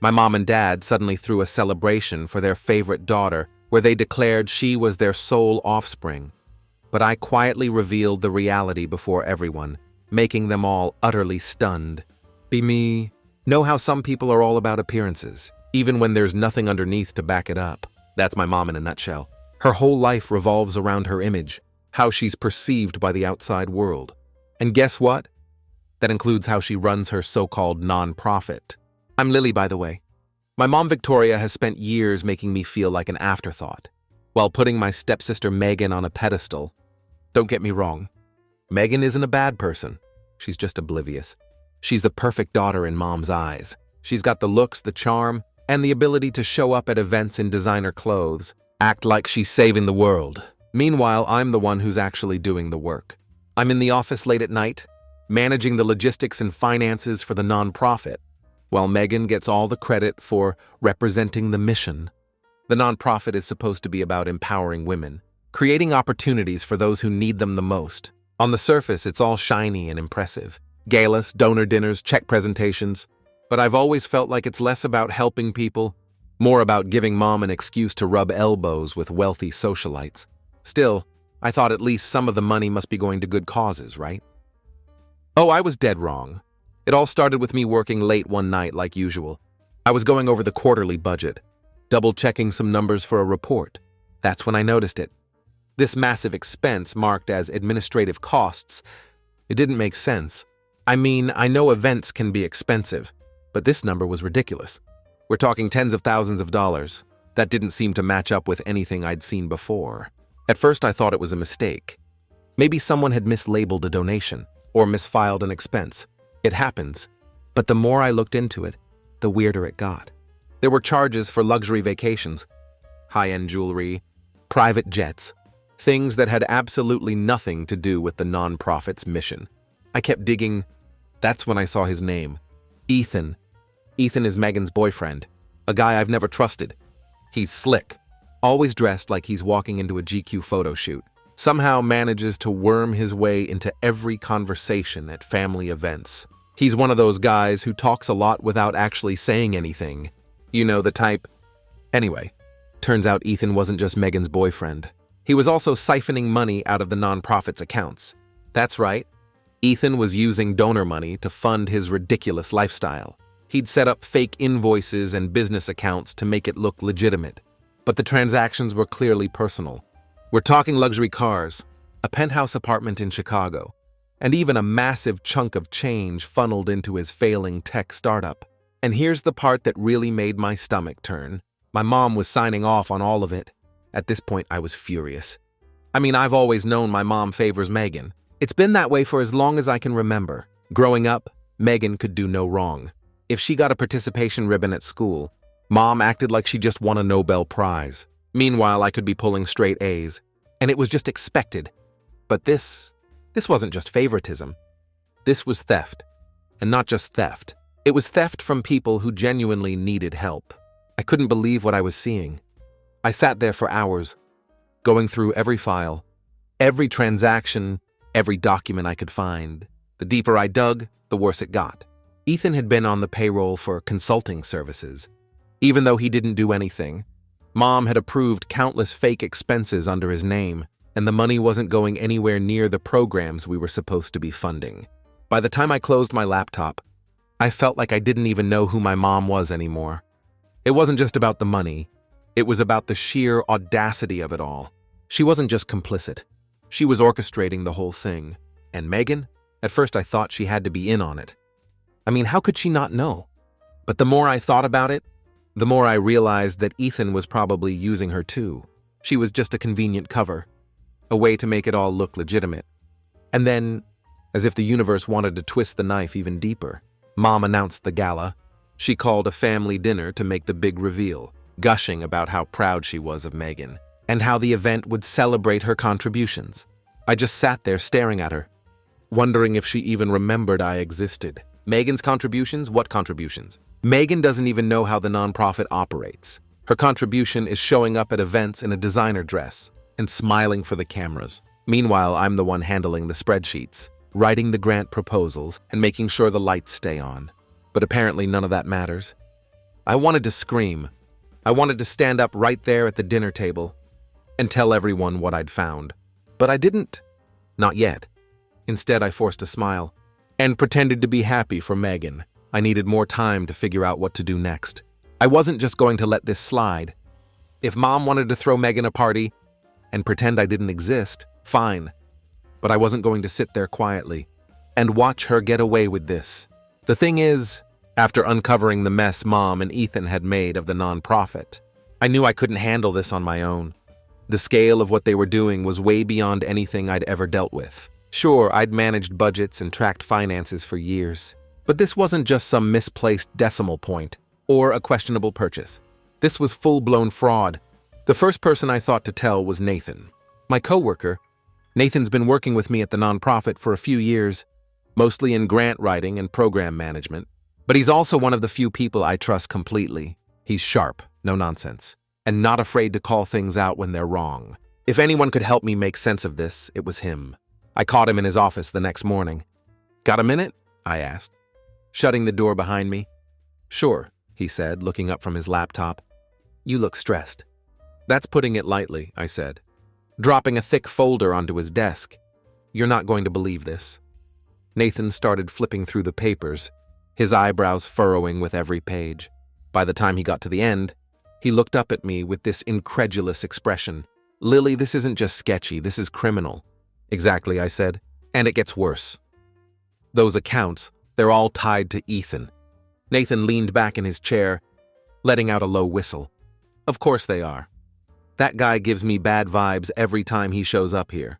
My mom and dad suddenly threw a celebration for their favorite daughter where they declared she was their sole offspring. But I quietly revealed the reality before everyone, making them all utterly stunned. Be me. Know how some people are all about appearances, even when there's nothing underneath to back it up. That's my mom in a nutshell. Her whole life revolves around her image, how she's perceived by the outside world. And guess what? That includes how she runs her so-called non-profit. I'm Lily, by the way. My mom Victoria has spent years making me feel like an afterthought, while putting my stepsister Megan on a pedestal. Don't get me wrong. Megan isn't a bad person. She's just oblivious. She's the perfect daughter in mom's eyes. She's got the looks, the charm, and the ability to show up at events in designer clothes, act like she's saving the world. Meanwhile, I'm the one who's actually doing the work. I'm in the office late at night, managing the logistics and finances for the nonprofit, while Megan gets all the credit for representing the mission. The nonprofit is supposed to be about empowering women, creating opportunities for those who need them the most. On the surface, it's all shiny and impressive. Galas, donor dinners, check presentations. But I've always felt like it's less about helping people, more about giving mom an excuse to rub elbows with wealthy socialites. Still, I thought at least some of the money must be going to good causes, right? Oh, I was dead wrong. It all started with me working late one night like usual. I was going over the quarterly budget, double-checking some numbers for a report. That's when I noticed it. This massive expense marked as administrative costs. It didn't make sense. I mean, I know events can be expensive, but this number was ridiculous. We're talking tens of thousands of dollars. That didn't seem to match up with anything I'd seen before. At first, I thought it was a mistake. Maybe someone had mislabeled a donation or misfiled an expense. It happens. But the more I looked into it, the weirder it got. There were charges for luxury vacations, high-end jewelry, private jets, things that had absolutely nothing to do with the nonprofit's mission. I kept digging. That's when I saw his name. Ethan. Ethan is Megan's boyfriend, a guy I've never trusted. He's slick, always dressed like he's walking into a GQ photo shoot. Somehow manages to worm his way into every conversation at family events. He's one of those guys who talks a lot without actually saying anything. You know, the type. Anyway, turns out Ethan wasn't just Megan's boyfriend. He was also siphoning money out of the nonprofit's accounts. That's right. Ethan was using donor money to fund his ridiculous lifestyle. He'd set up fake invoices and business accounts to make it look legitimate. But the transactions were clearly personal. We're talking luxury cars, a penthouse apartment in Chicago, and even a massive chunk of change funneled into his failing tech startup. And here's the part that really made my stomach turn. My mom was signing off on all of it. At this point, I was furious. I mean, I've always known my mom favors Megan. It's been that way for as long as I can remember. Growing up, Megan could do no wrong. If she got a participation ribbon at school, Mom acted like she just won a Nobel Prize. Meanwhile, I could be pulling straight A's, and it was just expected. But this wasn't just favoritism. This was theft. And not just theft. It was theft from people who genuinely needed help. I couldn't believe what I was seeing. I sat there for hours, going through every file, every transaction, every document I could find. The deeper I dug, the worse it got. Ethan had been on the payroll for consulting services. Even though he didn't do anything, Mom had approved countless fake expenses under his name, and the money wasn't going anywhere near the programs we were supposed to be funding. By the time I closed my laptop, I felt like I didn't even know who my mom was anymore. It wasn't just about the money. It was about the sheer audacity of it all. She wasn't just complicit. She was orchestrating the whole thing. And Megan? At first I thought she had to be in on it. I mean, how could she not know? But the more I thought about it, the more I realized that Ethan was probably using her too. She was just a convenient cover, a way to make it all look legitimate. And then, as if the universe wanted to twist the knife even deeper, Mom announced the gala. She called a family dinner to make the big reveal, gushing about how proud she was of Megan, and how the event would celebrate her contributions. I just sat there staring at her, wondering if she even remembered I existed. Megan's contributions? What contributions? Megan doesn't even know how the nonprofit operates. Her contribution is showing up at events in a designer dress and smiling for the cameras. Meanwhile, I'm the one handling the spreadsheets, writing the grant proposals, and making sure the lights stay on. But apparently none of that matters. I wanted to scream. I wanted to stand up right there at the dinner table and tell everyone what I'd found. But I didn't. Not yet. Instead, I forced a smile and pretended to be happy for Megan. I needed more time to figure out what to do next. I wasn't just going to let this slide. If Mom wanted to throw Megan a party and pretend I didn't exist, fine. But I wasn't going to sit there quietly and watch her get away with this. The thing is, after uncovering the mess Mom and Ethan had made of the nonprofit, I knew I couldn't handle this on my own. The scale of what they were doing was way beyond anything I'd ever dealt with. Sure, I'd managed budgets and tracked finances for years, but this wasn't just some misplaced decimal point or a questionable purchase. This was full-blown fraud. The first person I thought to tell was Nathan, my coworker. Nathan's been working with me at the nonprofit for a few years, mostly in grant writing and program management. But he's also one of the few people I trust completely. He's sharp, no nonsense, and not afraid to call things out when they're wrong. If anyone could help me make sense of this, it was him. I caught him in his office the next morning. "Got a minute?" I asked, shutting the door behind me. "Sure," he said, looking up from his laptop. "You look stressed." "That's putting it lightly," I said, dropping a thick folder onto his desk. "You're not going to believe this." Nathan started flipping through the papers, his eyebrows furrowing with every page. By the time he got to the end, he looked up at me with this incredulous expression. "Lily, this isn't just sketchy, this is criminal." "Exactly," I said, "and it gets worse. Those accounts, they're all tied to Ethan." Nathan leaned back in his chair, letting out a low whistle. "Of course they are. That guy gives me bad vibes every time he shows up here."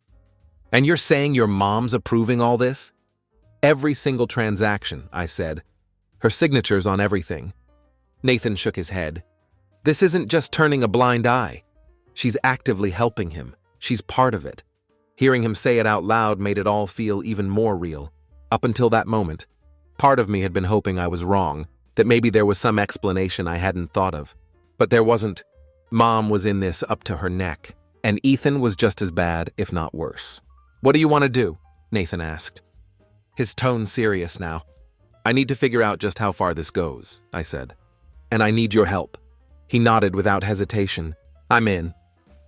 "And you're saying your mom's approving all this?" "Every single transaction," I said. "Her signature's on everything." Nathan shook his head. "This isn't just turning a blind eye. She's actively helping him. She's part of it." Hearing him say it out loud made it all feel even more real. Up until that moment, part of me had been hoping I was wrong, that maybe there was some explanation I hadn't thought of. But there wasn't. Mom was in this up to her neck, and Ethan was just as bad, if not worse. "What do you want to do?" Nathan asked, his tone serious now. "I need to figure out just how far this goes," I said. "And I need your help." He nodded without hesitation. "I'm in."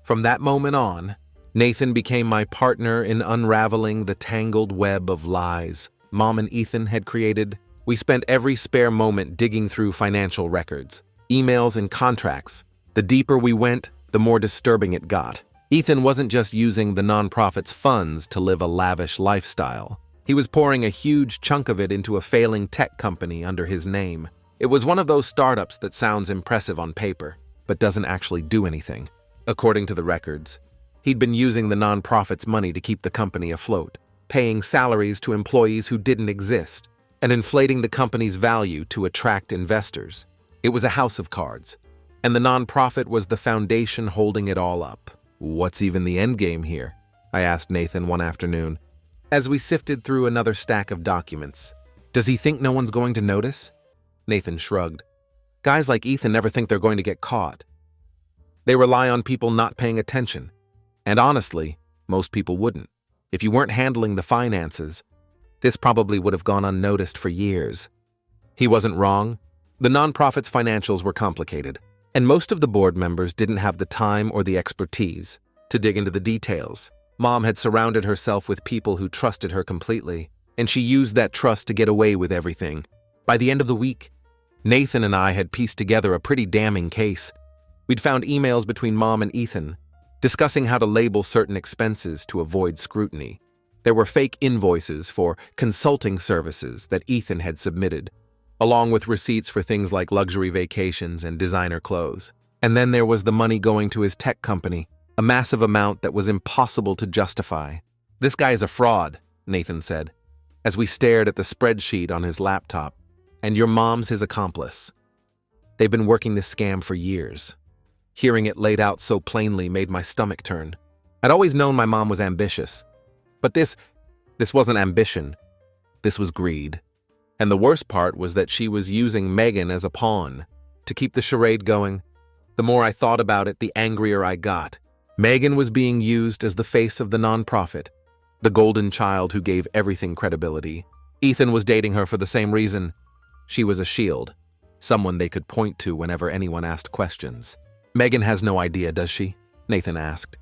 From that moment on, Nathan became my partner in unraveling the tangled web of lies Mom and Ethan had created. We spent every spare moment digging through financial records, emails, and contracts. The deeper we went, the more disturbing it got. Ethan wasn't just using the nonprofit's funds to live a lavish lifestyle. He was pouring a huge chunk of it into a failing tech company under his name. It was one of those startups that sounds impressive on paper, but doesn't actually do anything. According to the records, he'd been using the nonprofit's money to keep the company afloat, paying salaries to employees who didn't exist, and inflating the company's value to attract investors. It was a house of cards, and the nonprofit was the foundation holding it all up. "What's even the end game here?" I asked Nathan one afternoon, as we sifted through another stack of documents. "Does he think no one's going to notice?" Nathan shrugged. "Guys like Ethan never think they're going to get caught. They rely on people not paying attention. And honestly, most people wouldn't. If you weren't handling the finances, this probably would have gone unnoticed for years." He wasn't wrong. The nonprofit's financials were complicated, and most of the board members didn't have the time or the expertise to dig into the details. Mom had surrounded herself with people who trusted her completely, and she used that trust to get away with everything. By the end of the week, Nathan and I had pieced together a pretty damning case. We'd found emails between Mom and Ethan, discussing how to label certain expenses to avoid scrutiny. There were fake invoices for consulting services that Ethan had submitted, along with receipts for things like luxury vacations and designer clothes. And then there was the money going to his tech company, a massive amount that was impossible to justify. "This guy is a fraud," Nathan said, as we stared at the spreadsheet on his laptop. "And your mom's his accomplice. They've been working this scam for years." Hearing it laid out so plainly made my stomach turn. I'd always known my mom was ambitious, but this wasn't ambition. This was greed. And the worst part was that she was using Megan as a pawn to keep the charade going. The more I thought about it, the angrier I got. Megan was being used as the face of the nonprofit, the golden child who gave everything credibility. Ethan was dating her for the same reason. She was a shield. someone they could point to whenever anyone asked questions. "Megan has no idea, does she?" Nathan asked.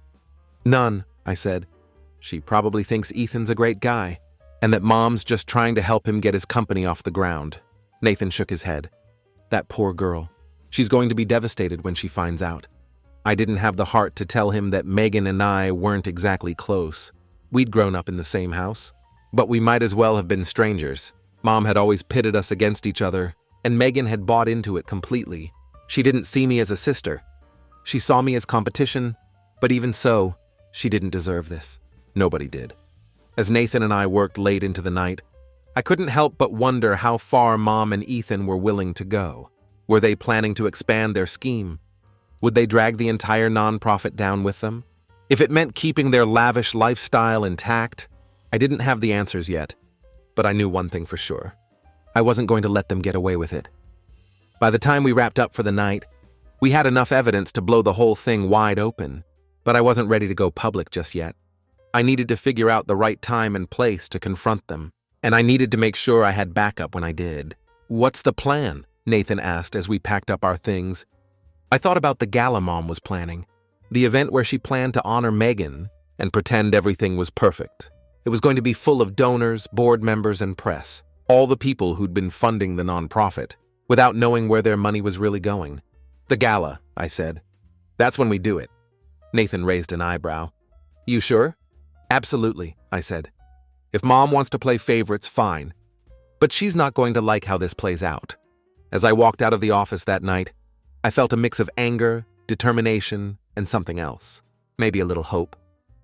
"None," I said. "She probably thinks Ethan's a great guy, and that Mom's just trying to help him get his company off the ground." Nathan shook his head. "That poor girl. She's going to be devastated when she finds out." I didn't have the heart to tell him that Megan and I weren't exactly close. We'd grown up in the same house, but we might as well have been strangers. Mom had always pitted us against each other, and Megan had bought into it completely. She didn't see me as a sister. She saw me as competition, but even so, she didn't deserve this. Nobody did. As Nathan and I worked late into the night, I couldn't help but wonder how far Mom and Ethan were willing to go. Were they planning to expand their scheme? Would they drag the entire nonprofit down with them? If it meant keeping their lavish lifestyle intact, I didn't have the answers yet, but I knew one thing for sure. I wasn't going to let them get away with it. By the time we wrapped up for the night, we had enough evidence to blow the whole thing wide open, but I wasn't ready to go public just yet. I needed to figure out the right time and place to confront them, and I needed to make sure I had backup when I did. "What's the plan?" Nathan asked as we packed up our things. I thought about the gala Mom was planning, the event where she planned to honor Megan and pretend everything was perfect. It was going to be full of donors, board members, and press, all the people who'd been funding the nonprofit, without knowing where their money was really going. "The gala," I said. "That's when we do it." Nathan raised an eyebrow. "You sure?" "Absolutely," I said. "If Mom wants to play favorites, fine. But she's not going to like how this plays out." As I walked out of the office that night, I felt a mix of anger, determination, and something else. Maybe a little hope.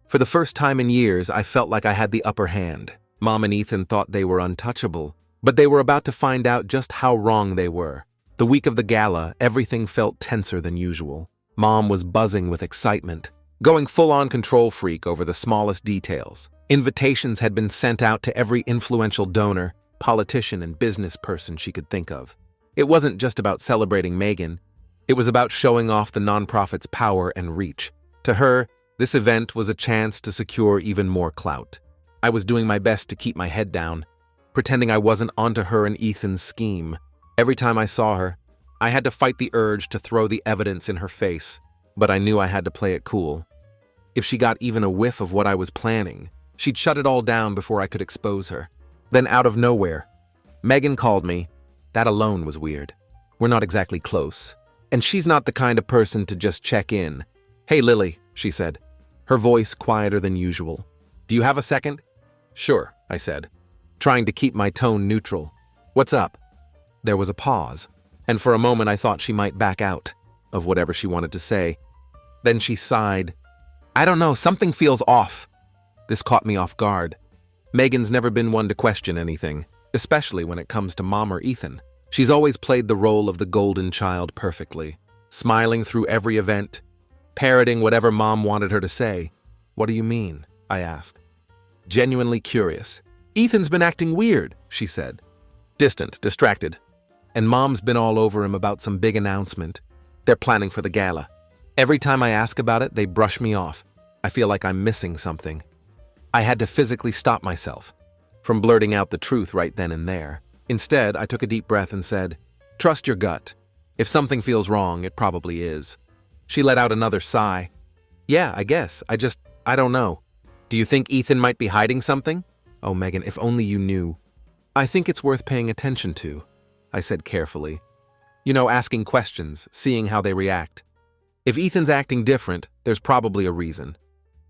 For the first time in years, I felt like I had the upper hand. Mom and Ethan thought they were untouchable, but they were about to find out just how wrong they were. The week of the gala, everything felt tenser than usual. Mom was buzzing with excitement, going full-on control freak over the smallest details. Invitations had been sent out to every influential donor, politician, and business person she could think of. It wasn't just about celebrating Megan. It was about showing off the nonprofit's power and reach. To her, this event was a chance to secure even more clout. I was doing my best to keep my head down, pretending I wasn't onto her and Ethan's scheme. Every time I saw her, I had to fight the urge to throw the evidence in her face, but I knew I had to play it cool. If she got even a whiff of what I was planning, she'd shut it all down before I could expose her. Then out of nowhere, Megan called me. That alone was weird. We're not exactly close, and she's not the kind of person to just check in. "Hey, Lily," she said, her voice quieter than usual. "Do you have a second?" "Sure," I said, trying to keep my tone neutral. "What's up?" There was a pause, and for a moment I thought she might back out of whatever she wanted to say. Then she sighed. "I don't know, something feels off." This caught me off guard. Megan's never been one to question anything, especially when it comes to Mom or Ethan. She's always played the role of the golden child perfectly, smiling through every event, parroting whatever Mom wanted her to say. "What do you mean?" I asked, genuinely curious. "Ethan's been acting weird," she said. "Distant, distracted. And Mom's been all over him about some big announcement. They're planning for the gala. Every time I ask about it, they brush me off. I feel like I'm missing something." I had to physically stop myself from blurting out the truth right then and there. Instead, I took a deep breath and said, "Trust your gut. If something feels wrong, it probably is." She let out another sigh. "Yeah, I guess. I don't know. Do you think Ethan might be hiding something?" "Oh, Megan, if only you knew." "I think it's worth paying attention to," I said carefully. "You know, asking questions, seeing how they react. If Ethan's acting different, there's probably a reason."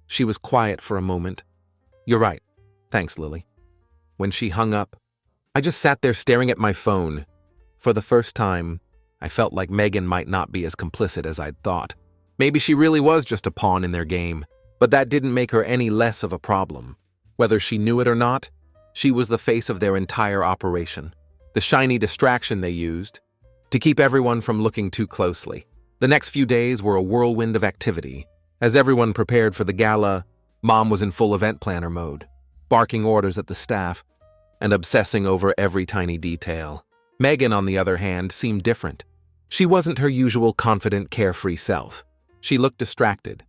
She was quiet for a moment. "You're right. Thanks, Lily." When she hung up, I just sat there staring at my phone. For the first time, I felt like Megan might not be as complicit as I'd thought. Maybe she really was just a pawn in their game, but that didn't make her any less of a problem. Whether she knew it or not, she was the face of their entire operation, the shiny distraction they used to keep everyone from looking too closely. The next few days were a whirlwind of activity. As everyone prepared for the gala, Mom was in full event planner mode, barking orders at the staff and obsessing over every tiny detail. Megan, on the other hand, seemed different. She wasn't her usual confident, carefree self. She looked distracted,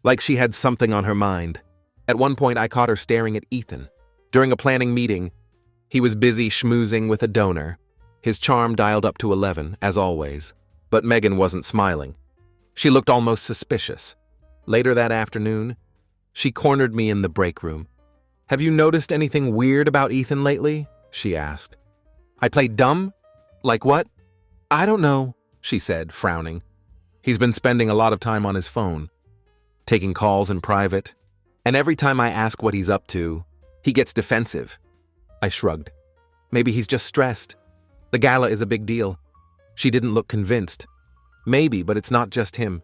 like she had something on her mind. At one point, I caught her staring at Ethan. During a planning meeting, he was busy schmoozing with a donor, his charm dialed up to 11, as always. But Megan wasn't smiling. She looked almost suspicious. Later that afternoon, she cornered me in the break room. "Have you noticed anything weird about Ethan lately?" she asked. I played dumb? Like what? "I don't know," she said, frowning. "He's been spending a lot of time on his phone, taking calls in private, and every time I ask what he's up to, he gets defensive." I shrugged. "Maybe he's just stressed. The gala is a big deal." She didn't look convinced. "Maybe, but it's not just him.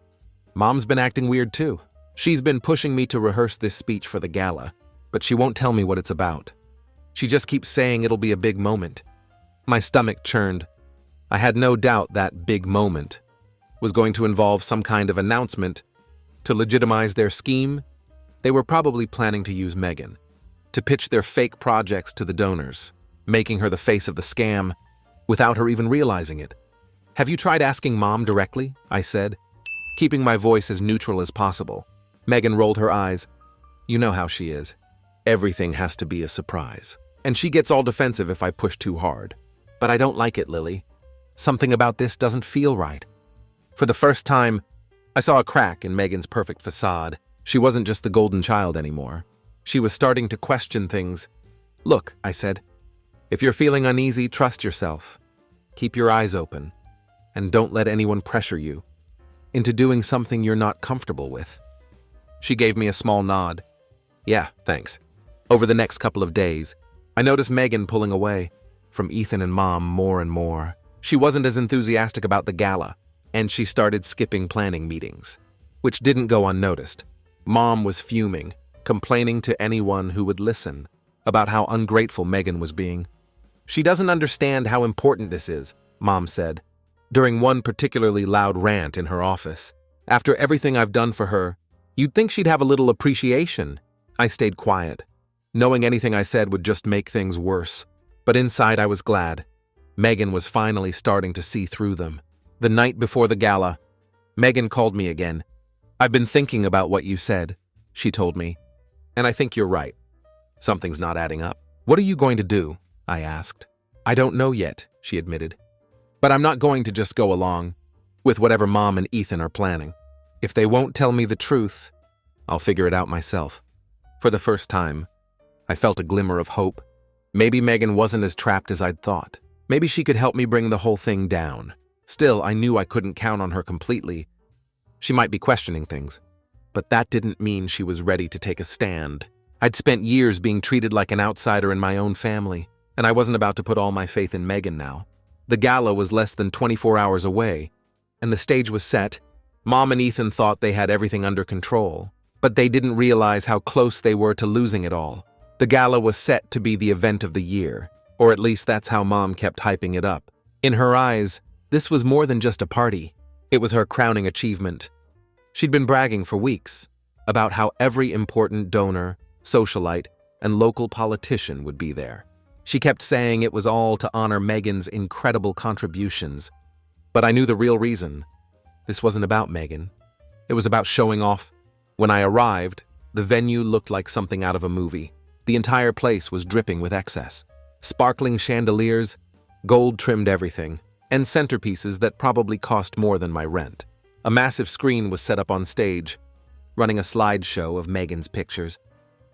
Mom's been acting weird too. She's been pushing me to rehearse this speech for the gala, but she won't tell me what it's about. She just keeps saying it'll be a big moment." My stomach churned. I had no doubt that big moment was going to involve some kind of announcement to legitimize their scheme. They were probably planning to use Megan to pitch their fake projects to the donors, making her the face of the scam without her even realizing it. "Have you tried asking Mom directly?" I said, keeping my voice as neutral as possible. Megan rolled her eyes. "You know how she is. Everything has to be a surprise. And she gets all defensive if I push too hard. But I don't like it, Lily. Something about this doesn't feel right." For the first time, I saw a crack in Megan's perfect facade. She wasn't just the golden child anymore. She was starting to question things. "Look," I said, "if you're feeling uneasy, trust yourself. Keep your eyes open, and don't let anyone pressure you into doing something you're not comfortable with." She gave me a small nod. "Yeah, thanks." Over the next couple of days, I noticed Megan pulling away from Ethan and Mom more and more. She wasn't as enthusiastic about the gala, and she started skipping planning meetings, which didn't go unnoticed. Mom was fuming, complaining to anyone who would listen about how ungrateful Megan was being. "She doesn't understand how important this is," Mom said, during one particularly loud rant in her office. "After everything I've done for her, you'd think she'd have a little appreciation." I stayed quiet, knowing anything I said would just make things worse. But inside I was glad. Megan was finally starting to see through them. The night before the gala, Megan called me again. "I've been thinking about what you said," she told me, "and I think you're right. Something's not adding up." "What are you going to do?" I asked. "I don't know yet," she admitted. "But I'm not going to just go along with whatever Mom and Ethan are planning. If they won't tell me the truth, I'll figure it out myself." For the first time, I felt a glimmer of hope. Maybe Megan wasn't as trapped as I'd thought. Maybe she could help me bring the whole thing down. Still, I knew I couldn't count on her completely. She might be questioning things, but that didn't mean she was ready to take a stand. I'd spent years being treated like an outsider in my own family, and I wasn't about to put all my faith in Megan now. The gala was less than 24 hours away, and the stage was set. Mom and Ethan thought they had everything under control, but they didn't realize how close they were to losing it all. The gala was set to be the event of the year, or at least that's how Mom kept hyping it up. In her eyes, this was more than just a party. It was her crowning achievement. She'd been bragging for weeks about how every important donor, socialite, and local politician would be there. She kept saying it was all to honor Megan's incredible contributions. But I knew the real reason. This wasn't about Megan. It was about showing off. When I arrived, the venue looked like something out of a movie. The entire place was dripping with excess. Sparkling chandeliers, gold-trimmed everything, and centerpieces that probably cost more than my rent. A massive screen was set up on stage, running a slideshow of Megan's pictures.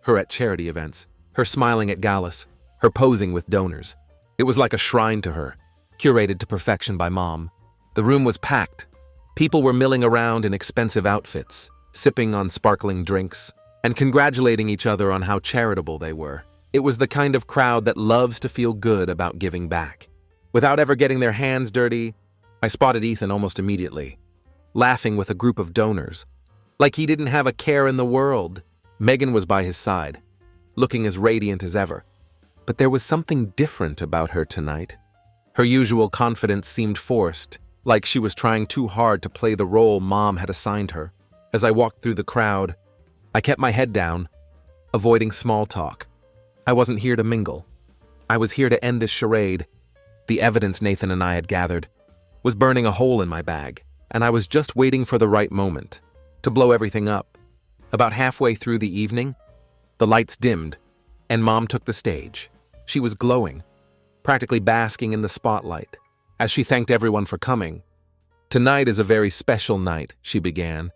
Her at charity events, her smiling at galas, her posing with donors. It was like a shrine to her, curated to perfection by Mom. The room was packed. People were milling around in expensive outfits, sipping on sparkling drinks, and congratulating each other on how charitable they were. It was the kind of crowd that loves to feel good about giving back. Without ever getting their hands dirty, I spotted Ethan almost immediately, laughing with a group of donors, like he didn't have a care in the world. Megan was by his side, looking as radiant as ever. But there was something different about her tonight. Her usual confidence seemed forced, like she was trying too hard to play the role Mom had assigned her. As I walked through the crowd, I kept my head down, avoiding small talk. I wasn't here to mingle. I was here to end this charade. The evidence Nathan and I had gathered was burning a hole in my bag, and I was just waiting for the right moment to blow everything up. About halfway through the evening, the lights dimmed, and Mom took the stage. She was glowing, practically basking in the spotlight, as she thanked everyone for coming. "Tonight is a very special night," she began,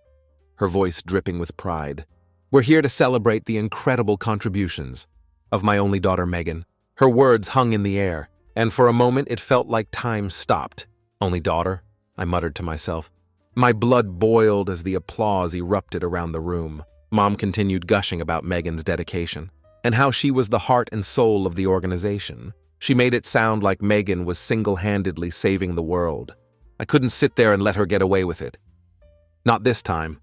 her voice dripping with pride. "We're here to celebrate the incredible contributions of my only daughter, Megan." Her words hung in the air, and for a moment it felt like time stopped. "Only daughter?" I muttered to myself. My blood boiled as the applause erupted around the room. Mom continued gushing about Megan's dedication, and how she was the heart and soul of the organization. She made it sound like Megan was single-handedly saving the world. I couldn't sit there and let her get away with it. Not this time.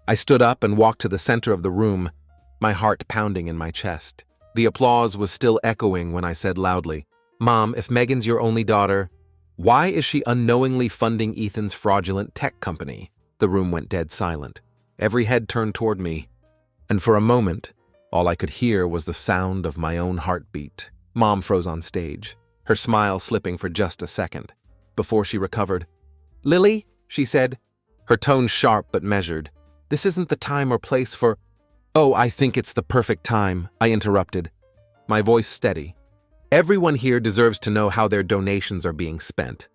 I stood up and walked to the center of the room, my heart pounding in my chest. The applause was still echoing when I said loudly, "Mom, if Megan's your only daughter, why is she unknowingly funding Ethan's fraudulent tech company?" The room went dead silent. Every head turned toward me, and for a moment, all I could hear was the sound of my own heartbeat. Mom froze on stage, her smile slipping for just a second, before she recovered. "Lily," she said, her tone sharp but measured, "this isn't the time or place for—" "Oh, I think it's the perfect time," I interrupted, my voice steady. "Everyone here deserves to know how their donations are being spent."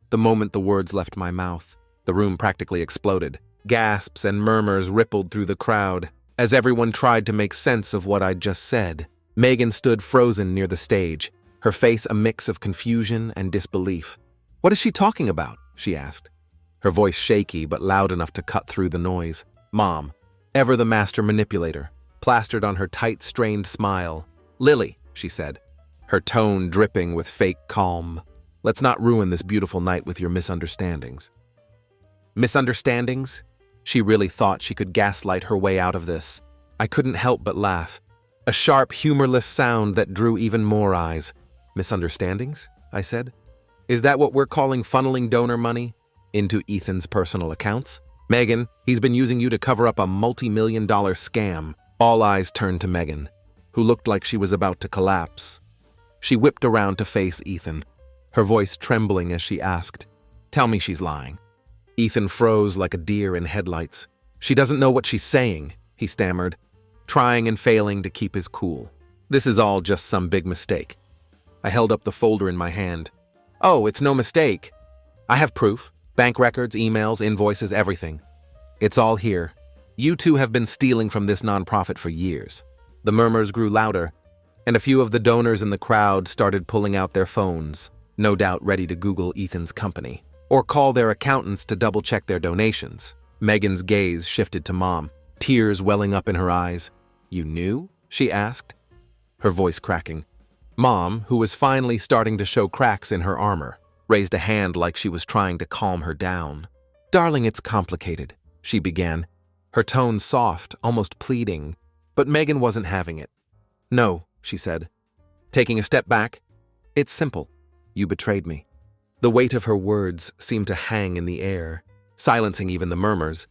The moment the words left my mouth, the room practically exploded. Gasps and murmurs rippled through the crowd as everyone tried to make sense of what I'd just said. Megan stood frozen near the stage, her face a mix of confusion and disbelief. "What is she talking about?" she asked, her voice shaky but loud enough to cut through the noise. Mom, ever the master manipulator, plastered on her tight, strained smile. "Lily," she said, her tone dripping with fake calm, "let's not ruin this beautiful night with your misunderstandings." Misunderstandings? She really thought she could gaslight her way out of this. I couldn't help but laugh. A sharp, humorless sound that drew even more eyes. "Misunderstandings?" I said. "Is that what we're calling funneling donor money into Ethan's personal accounts? Megan, he's been using you to cover up a multi-million-dollar scam." All eyes turned to Megan, who looked like she was about to collapse. She whipped around to face Ethan, her voice trembling as she asked, "Tell me she's lying." Ethan froze like a deer in headlights. "She doesn't know what she's saying," he stammered, trying and failing to keep his cool. "This is all just some big mistake." I held up the folder in my hand. "Oh, it's no mistake. I have proof. Bank records, emails, invoices, everything. It's all here. You two have been stealing from this nonprofit for years." The murmurs grew louder, and a few of the donors in the crowd started pulling out their phones, no doubt ready to Google Ethan's company, or call their accountants to double-check their donations. Megan's gaze shifted to Mom, tears welling up in her eyes. "You knew?" she asked, her voice cracking. Mom, who was finally starting to show cracks in her armor, raised a hand like she was trying to calm her down. "Darling, it's complicated," she began, her tone soft, almost pleading, but Megan wasn't having it. "No," she said, taking a step back. "It's simple. You betrayed me." The weight of her words seemed to hang in the air, silencing even the murmurs.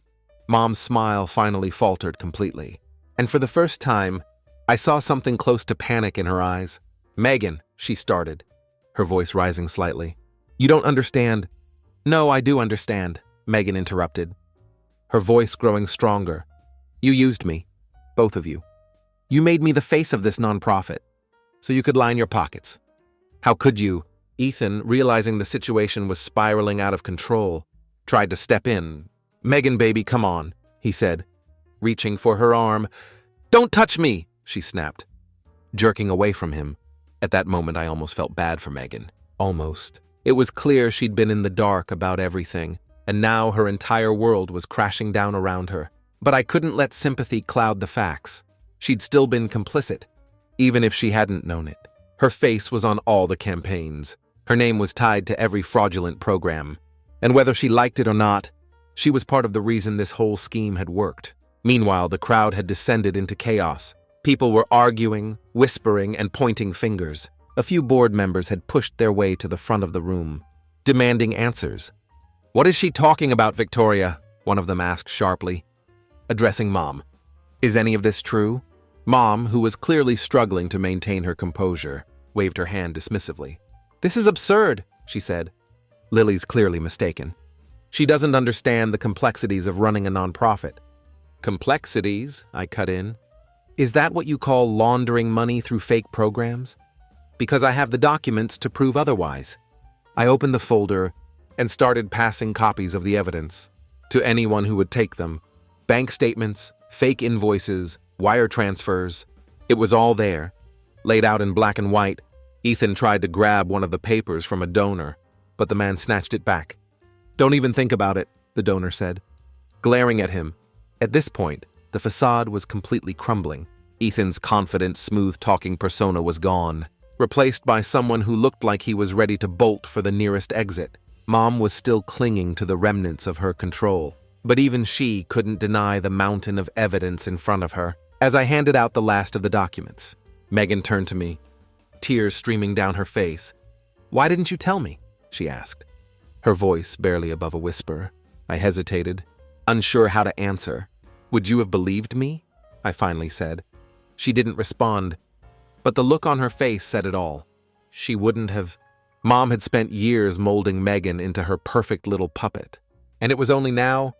Mom's smile finally faltered completely, and for the first time, I saw something close to panic in her eyes. "Megan," she started, her voice rising slightly. "You don't understand." "No, I do understand," Megan interrupted, her voice growing stronger. "You used me, both of you. You made me the face of this nonprofit, so you could line your pockets. How could you?" Ethan, realizing the situation was spiraling out of control, tried to step in. "Megan, baby, come on," he said, reaching for her arm. "Don't touch me," she snapped, jerking away from him. At that moment, I almost felt bad for Megan. Almost. It was clear she'd been in the dark about everything, and now her entire world was crashing down around her. But I couldn't let sympathy cloud the facts. She'd still been complicit, even if she hadn't known it. Her face was on all the campaigns. Her name was tied to every fraudulent program. And whether she liked it or not, she was part of the reason this whole scheme had worked. Meanwhile, the crowd had descended into chaos. People were arguing, whispering, and pointing fingers. A few board members had pushed their way to the front of the room, demanding answers. "What is she talking about, Victoria?" one of them asked sharply, addressing Mom. "Is any of this true?" Mom, who was clearly struggling to maintain her composure, waved her hand dismissively. "This is absurd," she said. Lily's clearly mistaken. She doesn't understand the complexities of running a nonprofit. "Complexities?" I cut in. "Is that what you call laundering money through fake programs?" Because I have the documents to prove otherwise. I opened the folder and started passing copies of the evidence to anyone who would take them. Bank statements, fake invoices, wire transfers. It was all there, laid out in black and white. Ethan tried to grab one of the papers from a donor, but the man snatched it back. "Don't even think about it," the donor said, glaring at him. At this point, the facade was completely crumbling. Ethan's confident, smooth-talking persona was gone, replaced by someone who looked like he was ready to bolt for the nearest exit. Mom was still clinging to the remnants of her control, but even she couldn't deny the mountain of evidence in front of her. As I handed out the last of the documents, Megan turned to me, tears streaming down her face. "Why didn't you tell me?" she asked, her voice barely above a whisper. I hesitated, unsure how to answer. "Would you have believed me?" I finally said. She didn't respond, but the look on her face said it all. She wouldn't have. Mom had spent years molding Megan into her perfect little puppet, and it was only now,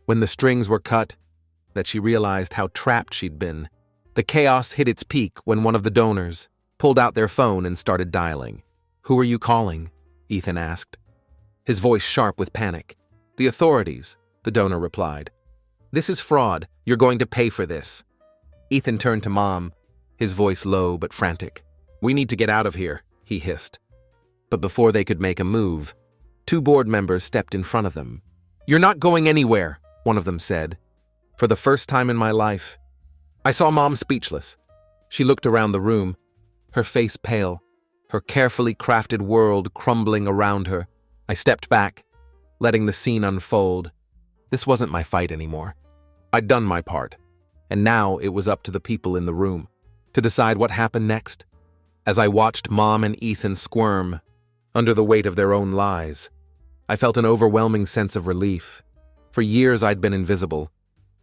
when the strings were cut, that she realized how trapped she'd been. The chaos hit its peak when one of the donors pulled out their phone and started dialing. "Who are you calling?" Ethan asked, his voice sharp with panic. "The authorities," the donor replied. "This is fraud. You're going to pay for this." Ethan turned to Mom, his voice low but frantic. "We need to get out of here," he hissed. But before they could make a move, 2 board members stepped in front of them. "You're not going anywhere," one of them said. For the first time in my life, I saw Mom speechless. She looked around the room, her face pale, her carefully crafted world crumbling around her. I stepped back, letting the scene unfold. This wasn't my fight anymore. I'd done my part, and now it was up to the people in the room to decide what happened next. As I watched Mom and Ethan squirm under the weight of their own lies, I felt an overwhelming sense of relief. For years I'd been invisible,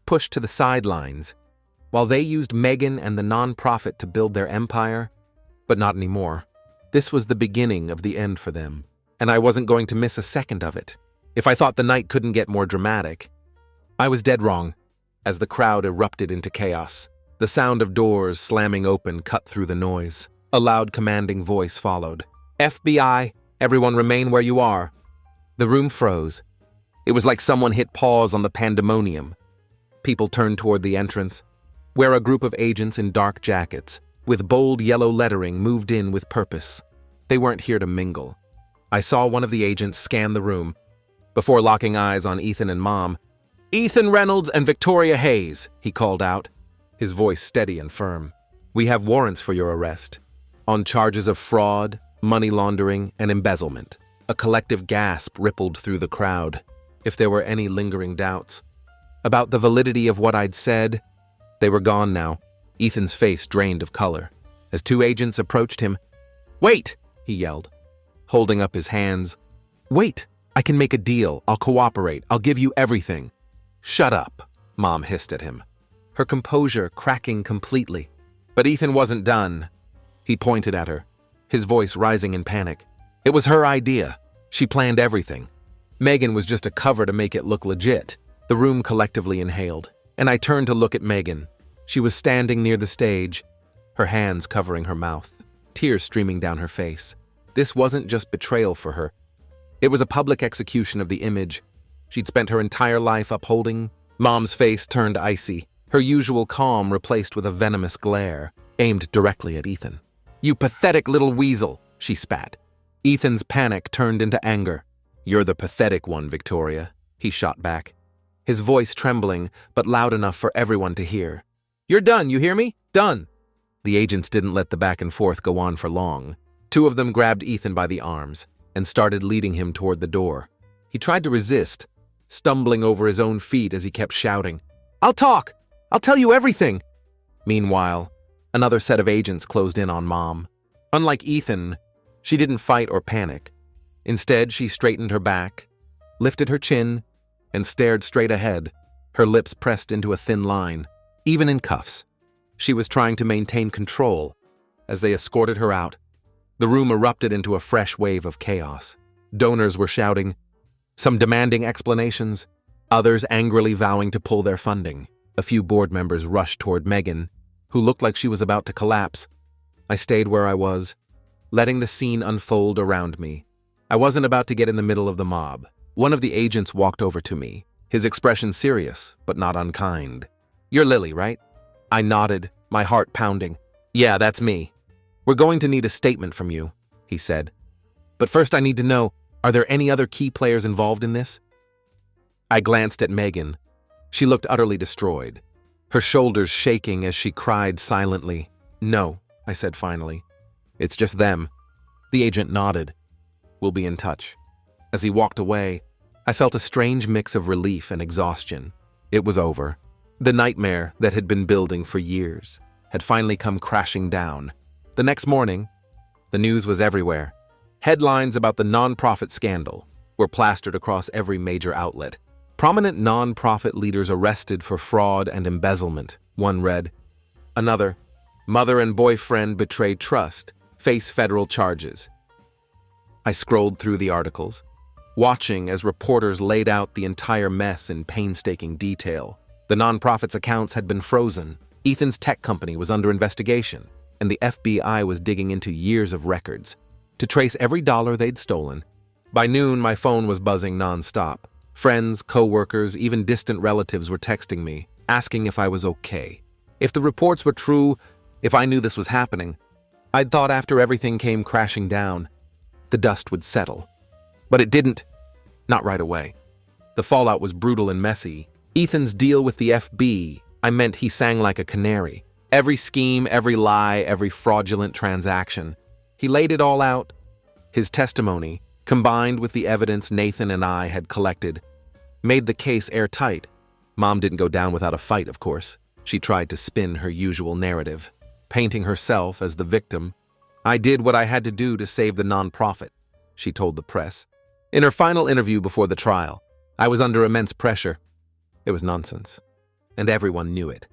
pushed to the sidelines, while they used Megan and the nonprofit to build their empire, but not anymore. This was the beginning of the end for them, and I wasn't going to miss a second of it. If I thought the night couldn't get more dramatic, I was dead wrong. As the crowd erupted into chaos, the sound of doors slamming open cut through the noise. A loud commanding voice followed. "FBI, everyone remain where you are." The room froze. It was like someone hit pause on the pandemonium. People turned toward the entrance, where a group of agents in dark jackets, with bold yellow lettering, moved in with purpose. They weren't here to mingle. I saw one of the agents scan the room, before locking eyes on Ethan and Mom. "Ethan Reynolds and Victoria Hayes," he called out, his voice steady and firm. "We have warrants for your arrest, on charges of fraud, money laundering, and embezzlement." A collective gasp rippled through the crowd. If there were any lingering doubts about the validity of what I'd said, they were gone now. Ethan's face drained of color. As 2 agents approached him, "Wait!" he yelled, holding up his hands. "Wait! I can make a deal. I'll cooperate. I'll give you everything." "Shut up," Mom hissed at him, her composure cracking completely. But Ethan wasn't done. He pointed at her, his voice rising in panic. It was her idea. She planned everything. Megan was just a cover to make it look legit. The room collectively inhaled, and I turned to look at Megan. She was standing near the stage, her hands covering her mouth, tears streaming down her face. This wasn't just betrayal for her. It was a public execution of the image she'd spent her entire life upholding. Mom's face turned icy, her usual calm replaced with a venomous glare, aimed directly at Ethan. "You pathetic little weasel," she spat. Ethan's panic turned into anger. "You're the pathetic one, Victoria," he shot back, his voice trembling but loud enough for everyone to hear. "You're done, you hear me? Done." The agents didn't let the back and forth go on for long. 2 of them grabbed Ethan by the arms and started leading him toward the door. He tried to resist, stumbling over his own feet as he kept shouting, "I'll talk! I'll tell you everything!" Meanwhile, another set of agents closed in on Mom. Unlike Ethan, she didn't fight or panic. Instead, she straightened her back, lifted her chin, and stared straight ahead, her lips pressed into a thin line. Even in cuffs, she was trying to maintain control. As they escorted her out, the room erupted into a fresh wave of chaos. Donors were shouting, some demanding explanations, others angrily vowing to pull their funding. A few board members rushed toward Megan, who looked like she was about to collapse. I stayed where I was, letting the scene unfold around me. I wasn't about to get in the middle of the mob. One of the agents walked over to me, his expression serious, but not unkind. "You're Lily, right?" I nodded, my heart pounding. "Yeah, that's me. We're going to need a statement from you," he said. "But first I need to know, are there any other key players involved in this?" I glanced at Megan. She looked utterly destroyed, her shoulders shaking as she cried silently. "No," I said finally. "It's just them." The agent nodded. "We'll be in touch." As he walked away, I felt a strange mix of relief and exhaustion. It was over. The nightmare that had been building for years had finally come crashing down. The next morning, the news was everywhere. Headlines about the nonprofit scandal were plastered across every major outlet. "Prominent nonprofit leaders arrested for fraud and embezzlement," one read. Another, "Mother and boyfriend betrayed trust, face federal charges." I scrolled through the articles, watching as reporters laid out the entire mess in painstaking detail. The nonprofit's accounts had been frozen, Ethan's tech company was under investigation, and the FBI was digging into years of records to trace every dollar they'd stolen. By noon, my phone was buzzing nonstop. Friends, co-workers, even distant relatives were texting me, asking if I was okay. If the reports were true, if I knew this was happening, I'd thought after everything came crashing down, the dust would settle. But it didn't. Not right away. The fallout was brutal and messy. Ethan's deal with the FB, I meant he sang like a canary. Every scheme, every lie, every fraudulent transaction. He laid it all out. His testimony, combined with the evidence Nathan and I had collected, made the case airtight. Mom didn't go down without a fight, of course. She tried to spin her usual narrative, painting herself as the victim. "I did what I had to do to save the nonprofit," she told the press. In her final interview before the trial, "I was under immense pressure." It was nonsense, and everyone knew it.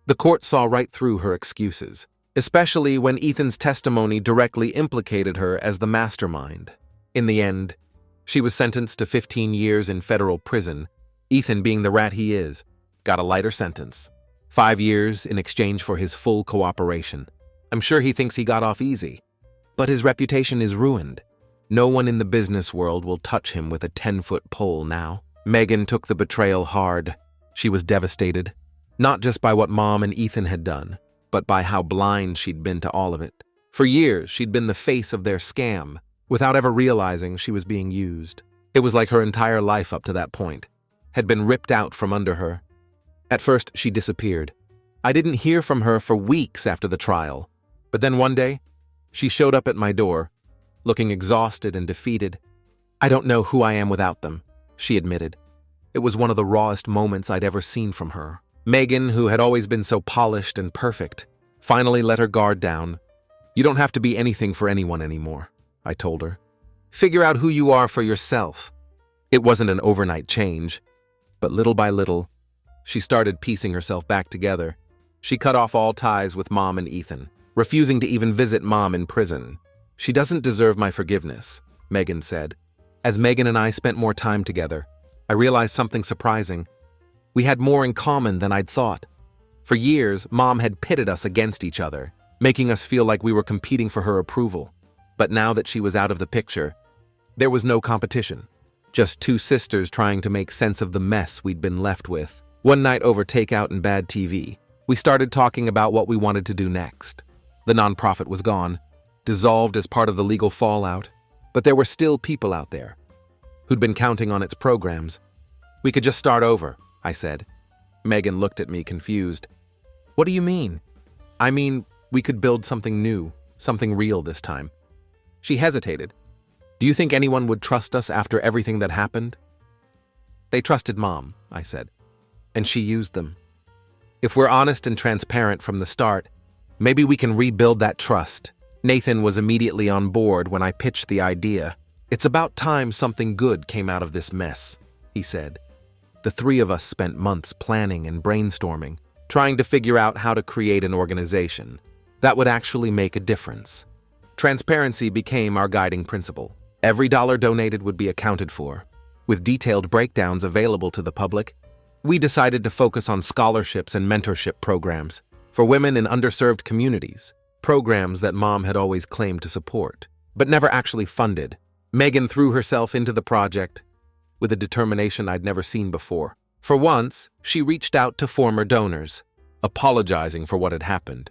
The court saw right through her excuses, especially when Ethan's testimony directly implicated her as the mastermind. In the end, she was sentenced to 15 years in federal prison. Ethan, being the rat he is, got a lighter sentence. 5 years in exchange for his full cooperation. I'm sure he thinks he got off easy, but his reputation is ruined. No one in the business world will touch him with a 10-foot pole now. Megan took the betrayal hard. She was devastated, not just by what Mom and Ethan had done, but by how blind she'd been to all of it. For years, she'd been the face of their scam, without ever realizing she was being used. It was like her entire life up to that point had been ripped out from under her. At first, she disappeared. I didn't hear from her for weeks after the trial, but then one day, she showed up at my door, looking exhausted and defeated. "I don't know who I am without them," she admitted. It was one of the rawest moments I'd ever seen from her. Megan, who had always been so polished and perfect, finally let her guard down. "You don't have to be anything for anyone anymore," I told her. "Figure out who you are for yourself." It wasn't an overnight change, but little by little, she started piecing herself back together. She cut off all ties with Mom and Ethan, refusing to even visit Mom in prison. "She doesn't deserve my forgiveness," Megan said. As Megan and I spent more time together, I realized something surprising. We had more in common than I'd thought. For years, Mom had pitted us against each other, making us feel like we were competing for her approval. But now that she was out of the picture, there was no competition. Just two sisters trying to make sense of the mess we'd been left with. One night over takeout and bad TV, we started talking about what we wanted to do next. The nonprofit was gone, dissolved as part of the legal fallout, but there were still people out there who'd been counting on its programs. "We could just start over," I said. Megan looked at me confused. "What do you mean?" "I mean, we could build something new, something real this time." She hesitated. "Do you think anyone would trust us after everything that happened?" "They trusted Mom," I said, "and she used them. If we're honest and transparent from the start, maybe we can rebuild that trust." Nathan was immediately on board when I pitched the idea. "It's about time something good came out of this mess," he said. The three of us spent months planning and brainstorming, trying to figure out how to create an organization that would actually make a difference. Transparency became our guiding principle. Every dollar donated would be accounted for, with detailed breakdowns available to the public. We decided to focus on scholarships and mentorship programs for women in underserved communities, programs that Mom had always claimed to support, but never actually funded. Megan threw herself into the project with a determination I'd never seen before. For once, she reached out to former donors, apologizing for what had happened,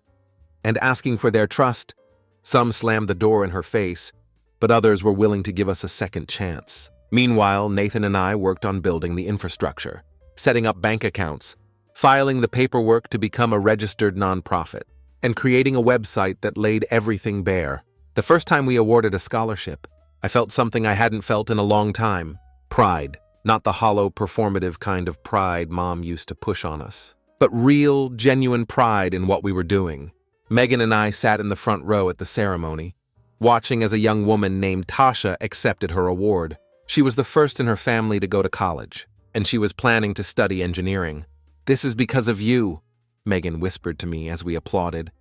and asking for their trust. Some slammed the door in her face, but others were willing to give us a second chance. Meanwhile, Nathan and I worked on building the infrastructure, setting up bank accounts, filing the paperwork to become a registered nonprofit, and creating a website that laid everything bare. The first time we awarded a scholarship, I felt something I hadn't felt in a long time. Pride. Not the hollow, performative kind of pride Mom used to push on us, but real, genuine pride in what we were doing. Megan and I sat in the front row at the ceremony, watching as a young woman named Tasha accepted her award. She was the first in her family to go to college, and she was planning to study engineering. "This is because of you," Megan whispered to me as we applauded.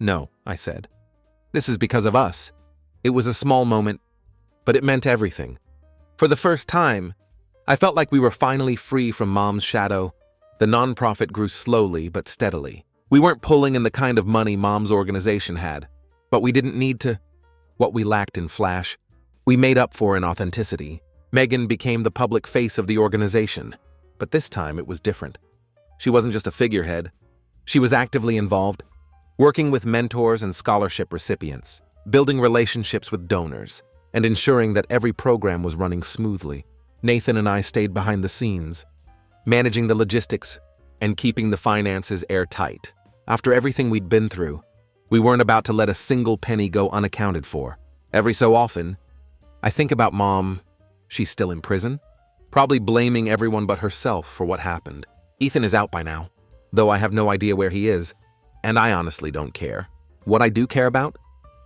"No," I said. "This is because of us." It was a small moment, but it meant everything. For the first time, I felt like we were finally free from Mom's shadow. The nonprofit grew slowly but steadily. We weren't pulling in the kind of money Mom's organization had, but we didn't need to. What we lacked in flash, we made up for in authenticity. Megan became the public face of the organization, but this time it was different. She wasn't just a figurehead. She was actively involved, working with mentors and scholarship recipients, building relationships with donors, and ensuring that every program was running smoothly. Nathan and I stayed behind the scenes, managing the logistics and keeping the finances airtight. After everything we'd been through, we weren't about to let a single penny go unaccounted for. Every so often, I think about Mom. She's still in prison, probably blaming everyone but herself for what happened. Ethan is out by now, though I have no idea where he is, and I honestly don't care. What I do care about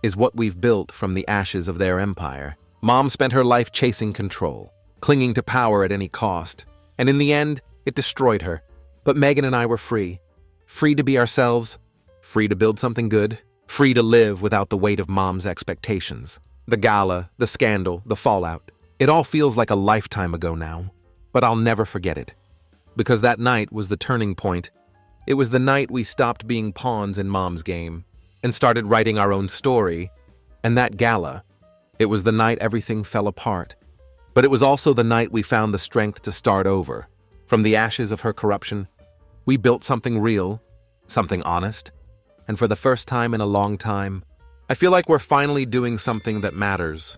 is what we've built from the ashes of their empire. Mom spent her life chasing control, clinging to power at any cost, and in the end, it destroyed her. But Megan and I were free. Free to be ourselves, free to build something good, free to live without the weight of Mom's expectations. The gala, the scandal, the fallout. It all feels like a lifetime ago now, but I'll never forget it. Because that night was the turning point. It was the night we stopped being pawns in Mom's game and started writing our own story. And that gala, it was the night everything fell apart. But it was also the night we found the strength to start over. From the ashes of her corruption, we built something real, something honest, and for the first time in a long time, I feel like we're finally doing something that matters.